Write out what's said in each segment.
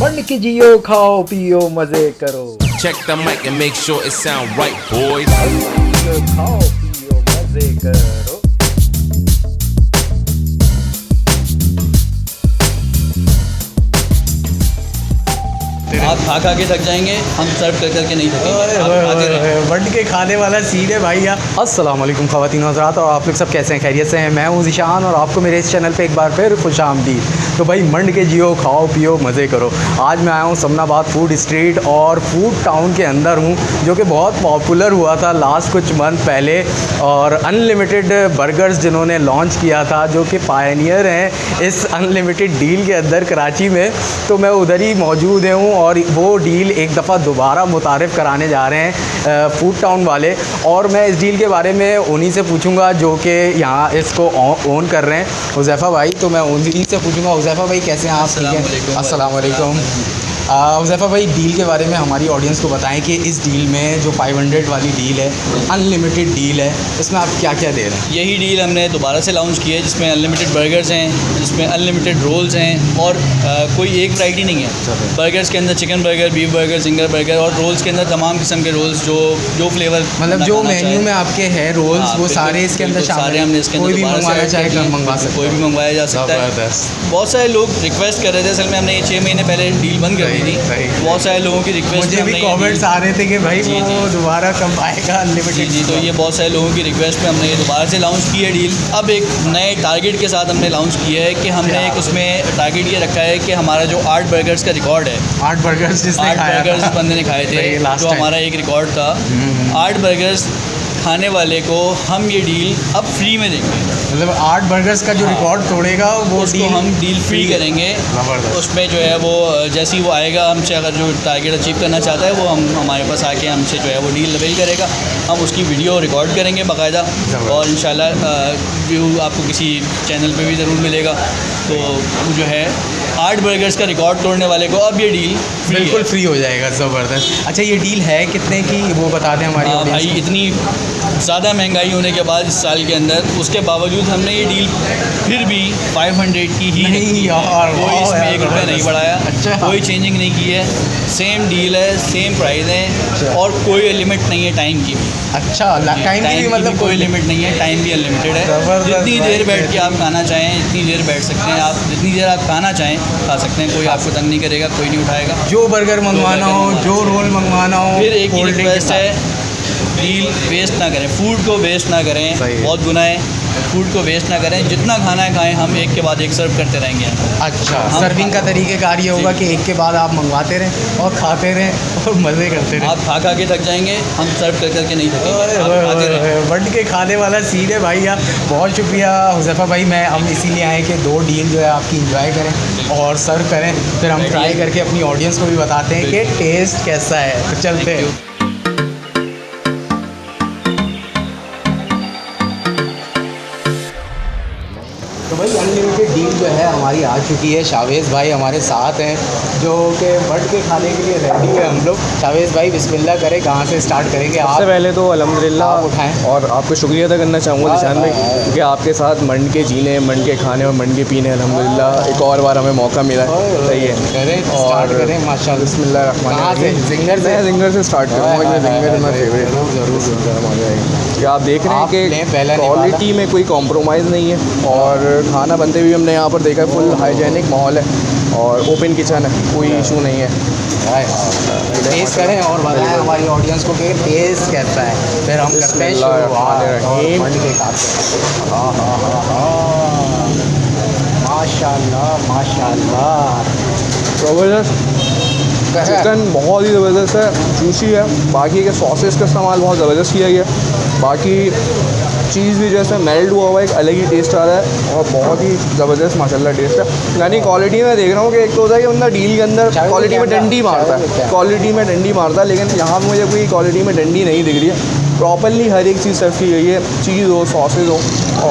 बन के जियो खाओ पियो मजे करो। Check the mic and make sure it sound right, boys. जियो खाओ पियो मजे करो। आप खा खा के थक जाएंगे, हम सर्व कर करके नहीं थकेंगे। आप खाते रहें। बन के खाने वाला सीन है भाई। अस्सलाम वालेकुम ख़वातीन हज़रात, और आप लोग सब कैसे हैं? खैरियत से हैं? मैं हूं ज़ीशान और आपको मेरे इस चैनल पे एक बार फिर खुश आमदीद। तो भाई मंड के जियो खाओ पियो मज़े करो। आज मैं आया हूं समनाबाद फूड स्ट्रीट और फूड टाउन के अंदर हूं, जो कि बहुत पॉपुलर हुआ था लास्ट कुछ मंथ पहले। और अनलिमिटेड बर्गर्स जिन्होंने लॉन्च किया था, जो कि पायनियर हैं इस अनलिमिटेड डील के अंदर कराची में, तो मैं उधर ही मौजूद हूँ। और वो डील एक दफ़ा दोबारा मुतारिफ़ कराने जा रहे हैं फूड टाउन वाले। और मैं इस डील के बारे में उन्हीं से पूछूंगा जो कि यहाँ इसको ओन कर रहे हैं, हुज़ैफ़ा भाई। तो मैं उन्हीं से पूछूंगा, हुज़ैफ़ा भाई कैसे हैं आप? ठीक है, अस्सलाम वालेकुम। हुज़ैफ़ा भाई, डील के बारे में हमारी ऑडियंस को बताएं कि इस डील में जो 500 वाली डील है, अनलिमिटेड डील है, इसमें आप क्या क्या दे रहे हैं? यही डील हमने दोबारा से लॉन्च की है, जिसमें अनलिमिटेड बर्गर्स हैं, जिसमें अनलिमिटेड रोल्स हैं और कोई एक वैरायटी नहीं है। बर्गर्स के अंदर chicken burger, beef burger, ginger burger, और रोल्स के अंदर तमाम किस्म के रोल्स जो फ्लेवर मतलब जो मेन्यू में आपके हैं रोल्स, वो सारे इसके अंदर सारे हमने इसके अंदर कोई भी मंगवाना चाहे मंगवा सकते, कोई भी मंगवाया जा सकता है। बहुत सारे लोग रिक्वेस्ट कर रहे थे, असल में हमने ये 6 महीने पहले डील बंद कर दी थी। बहुत सारे लोगों की रिक्वेस्ट, मुझे भी कमेंट्स आ रहे थे कि भाई वो दोबारा कब आएगा अनलिमिटेड। जी, तो ये बहुत सारे लोगों की रिक्वेस्ट पे हमने ये दोबारा से लॉन्च की है डील। अब एक नए टारगेट के साथ हमने लॉन्च किया है कि हमने एक उसमें टारगेट ये रखा है कि हमारा जो 8 बर्गर्स का रिकॉर्ड है, 8 बर्गर्स जिसने 8 खाया बर्गर्स था, बंदे ने खाए थे, जो हमारा एक रिकॉर्ड था। 8 बर्गर्स खाने वाले को हम ये डील अब फ्री में देंगे। मतलब 8 बर्गर्स का जो रिकॉर्ड तोड़ेगा वो उसको हम डील फ्री करेंगे। ज़बरदस्त। उसमें जो है वो जैसे ही वो आएगा, हमसे अगर जो टारगेट अचीव करना चाहता है वो हमारे पास आके हमसे जो है वो डील अवेल करेगा। हम उसकी वीडियो रिकॉर्ड करेंगे बाकायदा, और इंशाल्लाह व्यू आपको किसी चैनल पे भी ज़रूर मिलेगा। तो जो है 8 बर्गर्स का रिकॉर्ड तोड़ने वाले को अब ये डील बिल्कुल फ्री हो जाएगा। ज़बरदस्त। अच्छा, ये डील है कितने की, वो बता दें हमारी ऑडियंस भाई। इतनी ज़्यादा महंगाई होने के बाद इस साल के अंदर, उसके बावजूद हमने ये डील फिर भी 500 की ही नहीं यार, कोई इसमें 1 रुपया नहीं बढ़ाया। अच्छा। कोई चेंजिंग नहीं की है, सेम डील है, सेम प्राइस है, और कोई लिमिट नहीं है टाइम की भी। अच्छा, टाइम की भी मतलब कोई लिमिट नहीं है, टाइम भी अनलिमिटेड है। जितनी देर बैठ के आप खाना चाहें इतनी देर बैठ सकते हैं आप, जितनी देर आप खाना चाहें खा सकते हैं। कोई आपको तंग नहीं करेगा, कोई नहीं उठाएगा। जो बर्गर मंगवाना हो, जो रोल मंगवाना हो। फिर एक ही रिक्वेस्ट है, डील वेस्ट ना करें, फूड को वेस्ट ना करें। बहुत गुनाह है, फूड को वेस्ट ना करें। जितना खाना है खाएं, हम एक के बाद एक सर्व करते रहेंगे। अच्छा, सर्विंग का तरीक़ेकार ये होगा कि एक के बाद आप मंगवाते रहें और खाते रहें और मज़े करते रहें। आप खा खा के थक जाएंगे, हम सर्व कर करके नहीं थकेंगे। आप खाते रहें। बन के खाने वाला सीन है भाई। आप बहुत शुक्रिया हुज़ैफ़ा भाई। मैं हम इसीलिए आए कि 2 डील जो है आपकी इंजॉय करें और सर्व करें, फिर हम ट्राई करके अपनी ऑडियंस को भी बताते हैं कि टेस्ट कैसा है। तो चलते हैं। तो भाई अनलिमिटेड डील जो है हमारी आ चुकी है। शावेज़ भाई हमारे साथ हैं, जो कि बढ़ के खाने के लिए रेडी है हम लोग। शावेज़ भाई बिस्मिल्लाह करें, कहाँ से स्टार्ट करेंगे आप? सबसे पहले तो अल्हम्दुलिल्लाह उठाएं और आपको शुक्रिया अदा करना चाहूँगा ज़ीशान भाई, क्योंकि आपके साथ मंड के जीने, मंड के खाने और मंड के पीने अल्हम्दुलिल्लाह एक और बार हमें मौका मिला है। सही है, करें स्टार्ट करें। माशाल्लाह, बिस्मिल्लाहिर्रहमानिर्रहीम। जिंगर मैं जिंगर से स्टार्ट करूँगा, जिंगर इज़ माय फेवरेट। ज़रूर। आप देख रहे हैं कि क्वालिटी में कोई कॉम्प्रोमाइज़ नहीं है, और खाना बनते हुए हमने यहाँ पर देखा फुल हाइजेनिक माहौल है और ओपन किचन है, कोई इशू नहीं है। टेस्ट करें और बताएं हमारी ऑडियंस को कि टेस्ट कैसा है, फिर हम करते हैं शुरुआत मंड के खाते। हाँ हाँ हाँ हाँ, माशाल्लाह माशाल्लाह, ज़बरदस्त। चिकन बहुत ही ज़बरदस्त है, जूसी है। बाकी के सॉसेस का इस्तेमाल बहुत ज़बरदस्त किया गया। बाकी चीज़ भी जैसे मेल्ट हुआ हुआ एक अलग ही टेस्ट आ रहा है, और बहुत ही ज़बरदस्त माशाल्लाह टेस्ट है। यानी क्वालिटी में देख रहा हूँ कि एक तो होता है कि बंदा डील के अंदर क्वालिटी में डंडी मारता है, क्वालिटी में डंडी मारता है, लेकिन यहाँ पर मुझे कोई क्वालिटी में डंडी नहीं दिख रही है। प्रॉपरली हर एक चीज़ सर्व की गई है, चीज़ हो, सॉसेज हो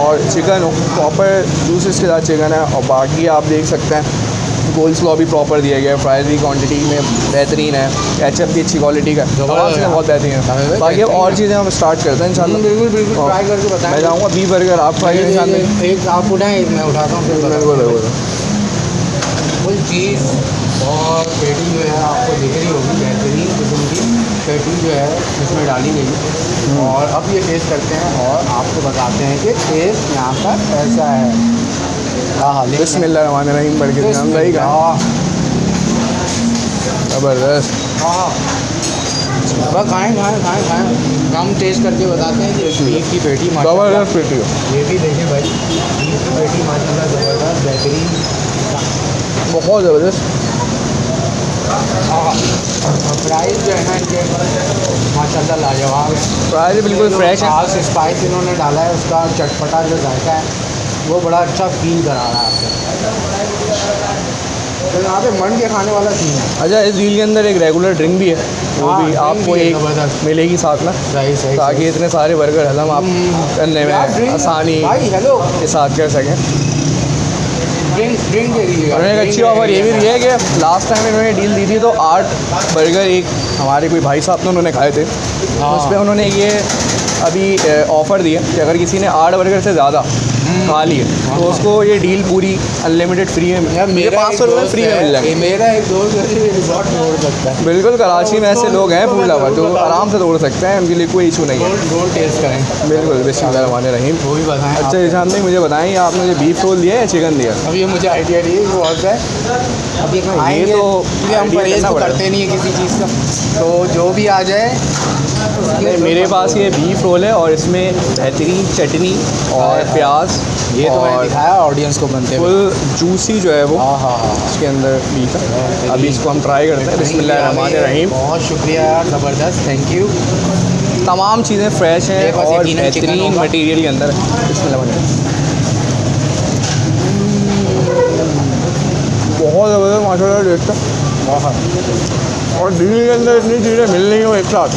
और चिकन हो, प्रॉपर जूसेस के साथ चिकन है। और बाकी आप देख सकते हैं कोल्ड स्लॉ भी प्रॉपर दिया गया है, फ्राइज भी क्वांटिटी में बेहतरीन है, केचप भी अच्छी क्वालिटी का है, बहुत बेहतरीन है। बाकी अब और चीज़ें हम स्टार्ट करते हैं इंशाल्लाह। बिल्कुल बिल्कुल, ट्राई करके बताएं। मैं जाऊँगा बीफ बर्गर, आप ट्राई करें साथ में। एक आप उठाएं, एक मैं उठाता हूँ, फिर बोलो फुल चीज़ और पेटी जो है आपको दिख रही होगी, बेहतरीन किस्म की पेटी जो है इसमें डाली गई है। और अब ये टेस्ट करते हैं और आपको बताते हैं कि टेस्ट यहाँ का कैसा है। हाँ बिस्मिल्लाहिर्रहमानिर्रहीम बढ़ के नाम भाई का ज़बरदस्त। हाँ अब खाएँ खाएँ खाएँ खाएँ, हम टेस्ट करके बताते हैं कि बीफ की पेटी माशाल्लाह ज़बरदस्त पेटी है, ये भी देखें भाई, बीफ की पेटी माशाल्लाह ज़बरदस्त बेहतरीन। बहुत ज़बरदस्त। हाँ और प्राइस जो है ना इनके माशाल्लाह लाजवाब है। प्राइस बिल्कुल फ्रेश है। खास स्पाइस इन्होंने डाला है, उसका चटपटा जो जायका है वो बड़ा अच्छा फील करा रहा है आपको। तो यहाँ पे मन के खाने वाला सीन है। अच्छा, इस डील के अंदर एक रेगुलर ड्रिंक भी है, वो हाँ, भी ड्रिंक आपको भी है एक ज़बरदस्त। मिलेगी साथ में, सही सही ताकि इतने सारे बर्गर हजम आप करने में यार, ड्रिंक- आसानी भाई हेलो के साथ कर सकें। ड्रिंक दे दीजिएगा। और एक अच्छी ऑफ़र ये भी दी है कि लास्ट टाइम इन्होंने डील दी थी तो 8 बर्गर एक हमारे कोई भाई साहब ने उन्होंने खाए थे, हाँ। उस पर उन्होंने ये अभी ऑफ़र दिया कि अगर किसी ने 8 बर्गर से ज़्यादा खा लिए तो उसको ये डील पूरी अनलिमिटेड फ्री में, यार मुझे 500 रुपये फ्री में मिल जाएंगे। मेरा एक दोस्त है रिजॉर्ट में उड़ सकता है। बिल्कुल, कराची में ऐसे लोग हैं फूड लवर जो आराम से तोड़ सकते हैं, उनके लिए कोई इशू नहीं है। रोल टेस्ट करें, बिल्कुल, बिस्मिल्लाहिर्रहमानिर्रहीम। वो भी बताएं। अच्छा ईशान भाई, मुझे बताएं आपने मुझे बीफ रोल दिया है या चिकन दिया? अब ये मुझे आइडिया नहीं है कि कौन सा है। अब ये खाएंगे तो क्योंकि हम idea परहेज़ करना तो पड़ेगा। करते नहीं है किसी चीज़ का, तो जो भी आ जाए नहीं, मेरे पास ये बीफ रोल है और इसमें बेहतरीन चटनी और प्याज, ये तो मैंने और दिखाया ऑडियंस को बनते हुए। फुल जूसी जो है वो हाँ हाँ हाँ इसके अंदर बीफ है। अभी इसको हम ट्राई करते हैं। बिस्मिल्लाहिर्रहमानिर्रहीम। बहुत शुक्रिया यार, ज़बरदस्त, थैंक यू। तमाम चीज़ें फ्रेश हैं मेरे पास और यकीनन चिकन बेहतरीन होगा। मटेरियल के अंदर है। बिस्मिल्लाहिर्रहमानिर्रहीम। बहुत ज़बरदस्त माशाल्लाह टेस्ट है, और दिल्ली के अंदर इतनी चीज़ें मिल रही हो एक साथ,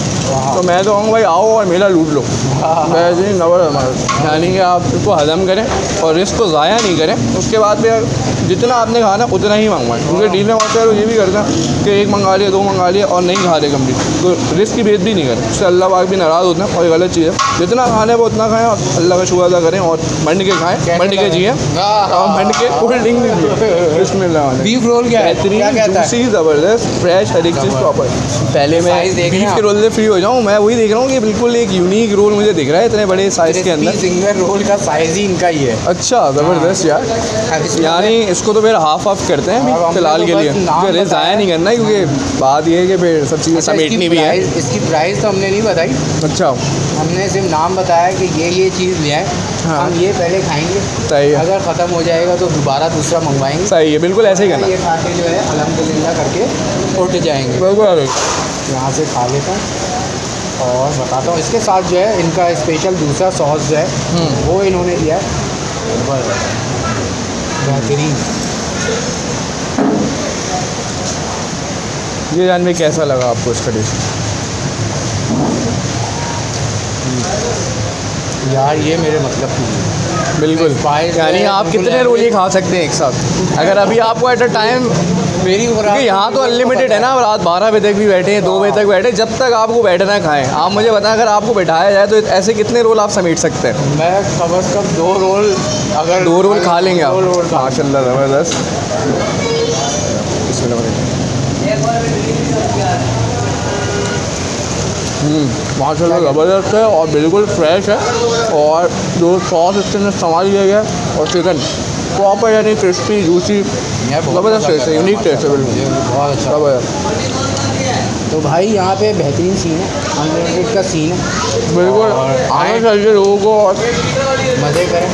तो मैं तो कहूँगा भाई आओ और मेला लूट लो। बेहतरीन ज़बरदस्त, यानी कि आप इसको हज़म करें और रिस्क को ज़ाया नहीं करें। उसके बाद फिर जितना आपने खाना उतना ही मंगवाएं, क्योंकि डील में होता है तो ये भी करते हैं कि एक मंगा लिया, 2 मंगा लिया और नहीं खा रहे कंप्लीट, तो रिस्क की बेइज्जती नहीं करें, उससे अल्लाह पाक भी नाराज़ होते हैं और ये गलत चीज़ है। जितना खाना है वो उतना खाएँ और अल्लाह का शुक्र अदा करें और मंड के खाएँ, मंड के जिए और मंड के कोल्ड ड्रिंक भी पिए। बिस्मिल्लाह। बीफ रोल क्या है, क्या कहता है? जूसी ज़बरदस्त फ्रेश हर एक चीज़ प्रॉपर। पहले मैं साइज़ देख रहे बीफ हैं के रोल से फ्री हो जाऊँ, मैं वही देख रहा हूँ कि बिल्कुल एक यूनिक रोल मुझे दिख रहा है इतने बड़े साइज़ के अंदर। सिंगल रोल का साइज़ ही इनका ही है। अच्छा, ज़बरदस्त यार। यानी इसको तो फिर हाफ ऑफ करते हैं अब अभी हमने फ़िलहाल तो के बस लिए, नाम क्योंकि रिस्क ज़ाया बताया। नहीं करना है, क्योंकि बात ये है कि फिर सब चीज़ें समेटनी भी है। इसकी प्राइस तो हमने नहीं बताई, अच्छा, हमने सिर्फ नाम बताया कि ये चीज़ ले आए, हाँ। हम ये पहले खाएंगे, सही है, अगर ख़त्म हो जाएगा तो दोबारा दूसरा मंगवाएंगे। सही है, बिल्कुल ऐसे ही करना। ये खा के जो है अल्हम्दुलिल्लाह करके उठ जाएंगे। बिल्कुल यहाँ से खा लेता हूँ और बताता हूँ। इसके साथ जो है इनका स्पेशल दूसरा सॉस जो है वो इन्होंने दिया है, बेहतरीन। ये जान में कैसा लगा आपको इसका टेस्ट? यार ये मेरे मतलब की है। बिल्कुल, Spice यानी है, आप बिल्कुल कितने रोल ही खा सकते हैं एक साथ, अगर अभी आपको एट अ टाइम, मेरी क्योंकि यहाँ तो अनलिमिटेड है ना, रात 12 बजे तक भी बैठे हैं, 2 बजे तक बैठे, जब तक आपको बैठना है खाएं। आप मुझे बताएं अगर आपको बैठाया जाए तो ऐसे कितने रोल आप समेट सकते हैं? मैं कम से कम 2 रोल, अगर 2 रोल खा लेंगे आप? 2 रोल खा माशाल्लाह ज़बरदस्त। माशाल्लाह ज़बरदस्त है और बिल्कुल फ्रेश है, और जो सॉस इसके अंदर इस्तेमाल किया गया है और चिकन प्रॉपर यानी क्रिस्पी जूसी, ज़बरदस्त टेस्ट है, यूनिक टेस्ट है बिल्कुल, बहुत अच्छा। ज़बरदस्त। तो भाई यहाँ पे बेहतरीन सीन है, अनलिमिटेड का सीन है, बिल्कुल और आना चाहिए लोगों को और मज़े करें।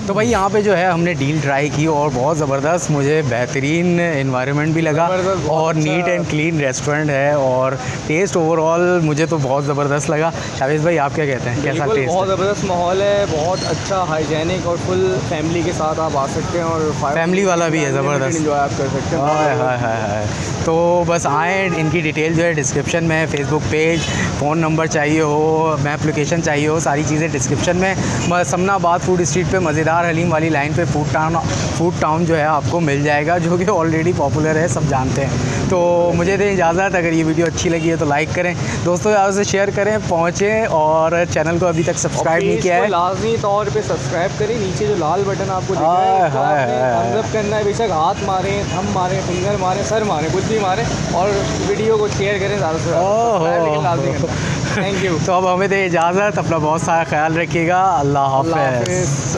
तो भाई यहाँ पे जो है हमने डील ट्राई की और बहुत ज़बरदस्त, मुझे बेहतरीन एनवायरनमेंट भी लगा और नीट एंड क्लीन रेस्टोरेंट है और टेस्ट ओवरऑल मुझे तो बहुत ज़बरदस्त लगा। शावेज़ भाई आप क्या कहते हैं, कैसा बिल्कुल टेस्ट बहुत है? ज़बरदस्त माहौल है, बहुत अच्छा हाइजेनिक और फुल फैमिली के साथ आप आ सकते हैं और फैमिली वाला भी है, ज़बरदस्त एंजॉय आप कर सकते हैं। हाय हाय हाय हाय। तो बस आएँ, इनकी डिटेल जो है डिस्क्रिप्शन में है, फेसबुक पेज, फ़ोन नंबर चाहिए हो, मैप लोकेशन चाहिए हो, सारी चीज़ें डिस्क्रिप्शन में। समनाबाद फूड स्ट्रीट पे मज़ेदार सरदार हलीम वाली लाइन पे फूड टाउन जो है आपको मिल जाएगा, जो कि ऑलरेडी पॉपुलर है, सब जानते हैं। तो मुझे दें इजाज़त, अगर ये वीडियो अच्छी लगी है तो लाइक करें, दोस्तों यार से शेयर करें, पहुँचें, और चैनल को अभी तक सब्सक्राइब नहीं किया है लाजमी तौर पे सब्सक्राइब करें। नीचे जो लाल बटन आपको दिख रहा है उसको आपने थम्स अप करना है, बेशक हाथ मारें, थंब मारें, फिंगर मारें, सर मारें, कुछ भी मारें, और वीडियो को शेयर करें ज़्यादा से ज़्यादा, लेकिन लाजमी करना। Thank you. तो अब हमें दें इजाज़त, अपना बहुत सारा ख्याल रखिएगा, अल्लाह हाफ़िज़।